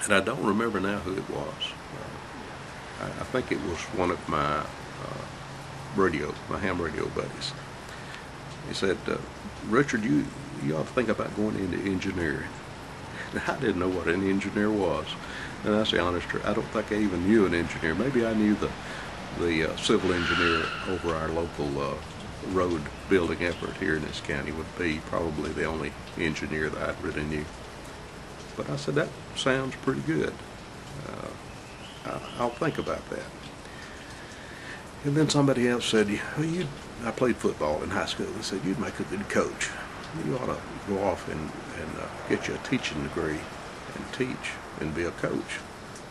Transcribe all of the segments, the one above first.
and I don't remember now who it was. I think it was one of my my ham radio buddies. He said, Richard, you ought to think about going into engineering. And I didn't know what an engineer was. And that's the honest truth. I don't think I even knew an engineer. Maybe I knew the civil engineer over our local road building effort here in this county would be probably the only engineer that I really knew. But I said, that sounds pretty good. I'll think about that. And then somebody else said, well, I played football in high school. They said, you'd make a good coach. You ought to go off and get you a teaching degree and teach and be a coach.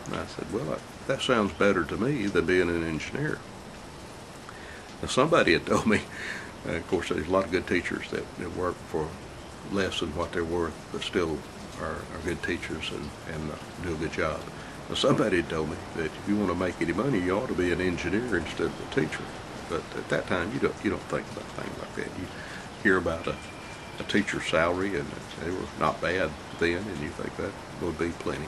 And I said, well, that sounds better to me than being an engineer. Now, somebody had told me, of course, there's a lot of good teachers that work for less than what they're worth, but still are good teachers and do a good job. Now, somebody had told me that if you want to make any money, you ought to be an engineer instead of a teacher. But at that time, you don't think about things like that. You hear about a teacher's salary, and they were not bad then, and you think that would be plenty.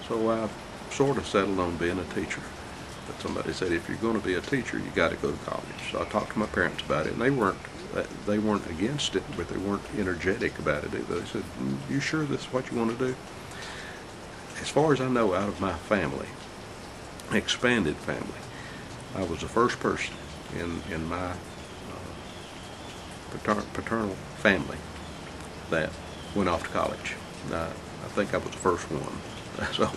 So I sort of settled on being a teacher. But somebody said, if you're going to be a teacher, you got to go to college. So I talked to my parents about it, and they weren't against it, but they weren't energetic about it either. They said, you sure this is what you want to do? As far as I know, out of my family, expanded family, I was the first person in my paternal family that went off to college. I think I was the first one. So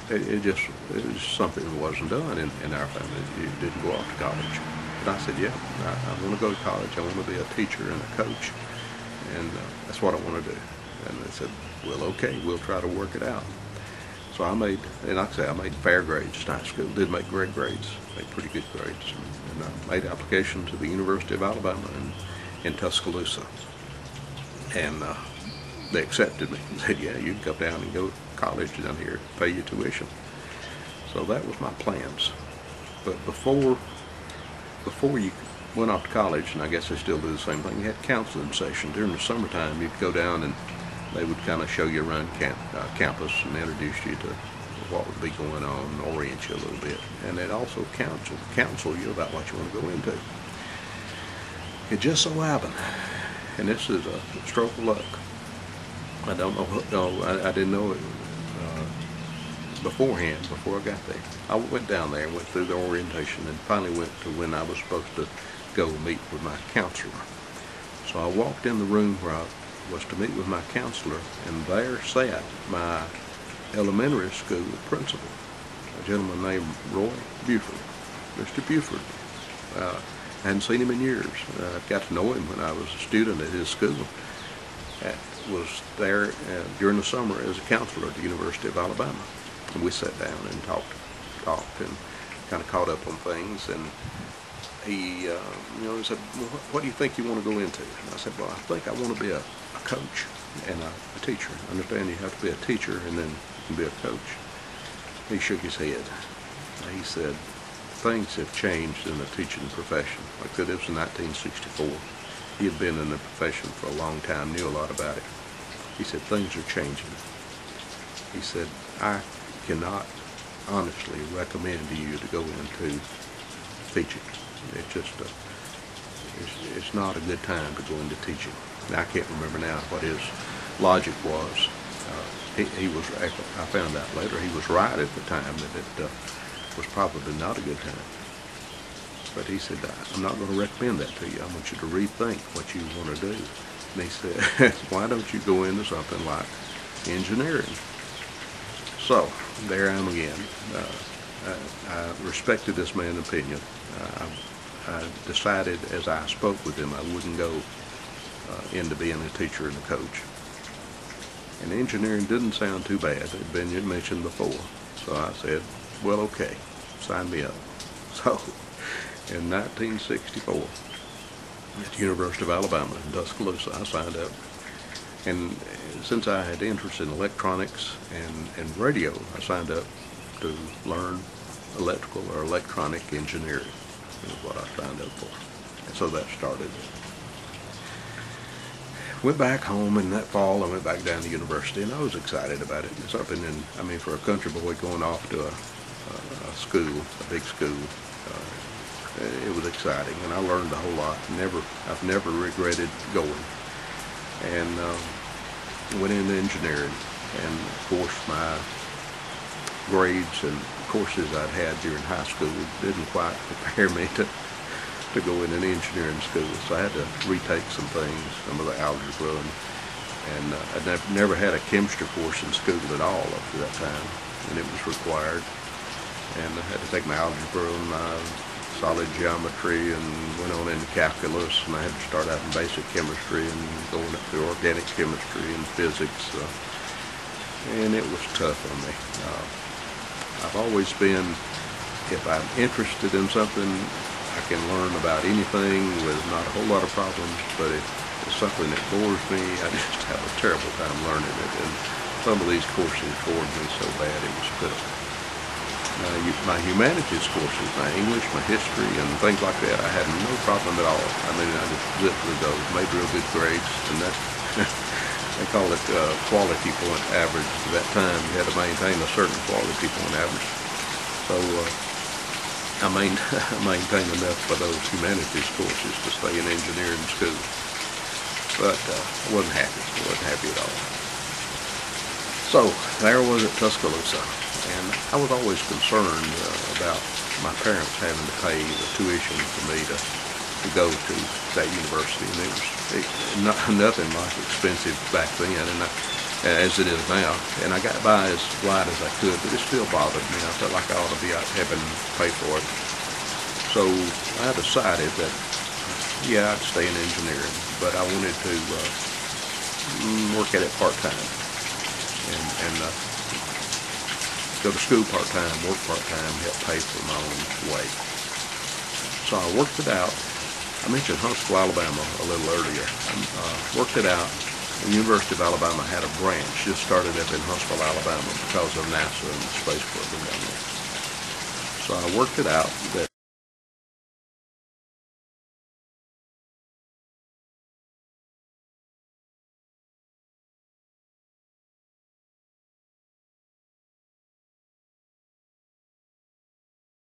it was something that wasn't done in our family. You didn't go off to college. But I said, yeah, I want to go to college. I want to be a teacher and a coach, and that's what I want to do. And they said, well, okay, we'll try to work it out. So I made, and like I say, I made fair grades in high school. Did make great grades, made pretty good grades, and I made application to the University of Alabama in Tuscaloosa, and they accepted me and said, yeah, you can come down and go to college down here, pay your tuition. So that was my plans. But before you went off to college, and I guess they still do the same thing, you had counseling sessions. During the summertime, you'd go down and they would kind of show you around campus and introduce you to what would be going on, orient you a little bit. And they'd also counsel you about what you want to go into. It just so happened, and this is a stroke of luck. I don't know, I didn't know it beforehand, before I got there. I went down there and went through the orientation and finally went to when I was supposed to go meet with my counselor. So I walked in the room where I was to meet with my counselor, and there sat my elementary school principal, a gentleman named Roy Buford, Mr. Buford. I hadn't seen him in years. I got to know him when I was a student at his school. Was there during the summer as a counselor at the University of Alabama. And we sat down and talked and kind of caught up on things. And he, he said, well, what do you think you want to go into? And I said, well, I think I want to be a coach and a teacher. I understand you have to be a teacher and then you can be a coach. He shook his head. He said, things have changed in the teaching profession. Like I said, it was in 1964. He had been in the profession for a long time, knew a lot about it. He said, things are changing. He said, I cannot honestly recommend to you to go into teaching. It's just, it's not a good time to go into teaching. Now, I can't remember now what his logic was. He was, I found out later, he was right at the time that it was probably not a good time. But he said, I'm not going to recommend that to you. I want you to rethink what you want to do. And he said, why don't you go into something like engineering? So, there I am again. I respected this man's opinion. I decided as I spoke with him I wouldn't go into being a teacher and a coach. And engineering didn't sound too bad. It had been mentioned before. So I said, well, okay, sign me up. So, in 1964, at the University of Alabama in Tuscaloosa, I signed up. And since I had interest in electronics and radio, I signed up to learn electrical or electronic engineering. Is what I signed up for. And so that started. went back home, and that fall I went back down to university, and I was excited about it. It's something, I mean, for a country boy going off to a school, a big school, it was exciting, and I learned a whole lot. I've never regretted going. And went into engineering, and of course my grades and courses I'd had during high school didn't quite prepare me to go in an engineering school, so I had to retake some things, some of the algebra, and I'd never had a chemistry course in school at all up to that time, and it was required. And I had to take my algebra and my solid geometry, and went on into calculus, and I had to start out in basic chemistry and going up through organic chemistry and physics, and it was tough on me. I've always been, if I'm interested in something, I can learn about anything with not a whole lot of problems, but if it's something that bores me, I just have a terrible time learning it, and some of these courses bored me so bad it was pitiful. My humanities courses, my English, my history, and things like that, I had no problem at all. I mean, I just zipped through those, made real good grades, and that's, they call it quality point average. At that time, you had to maintain a certain quality point average. So I maintained enough for those humanities courses to stay in engineering school. But I wasn't happy at all. So there was at Tuscaloosa. And I was always concerned about my parents having to pay the tuition for me to go to that university, and it was nothing like expensive back then, and as it is now. And I got by as light as I could, but it still bothered me. I felt like I ought to be out having to pay for it. So I decided that, yeah, I'd stay in engineering, but I wanted to work at it part-time, and go to school part-time, work part-time, help pay for my own way. So I worked it out. I mentioned Huntsville, Alabama a little earlier. Worked it out. The University of Alabama had a branch, just started up in Huntsville, Alabama because of NASA and the space program down there. So I worked it out that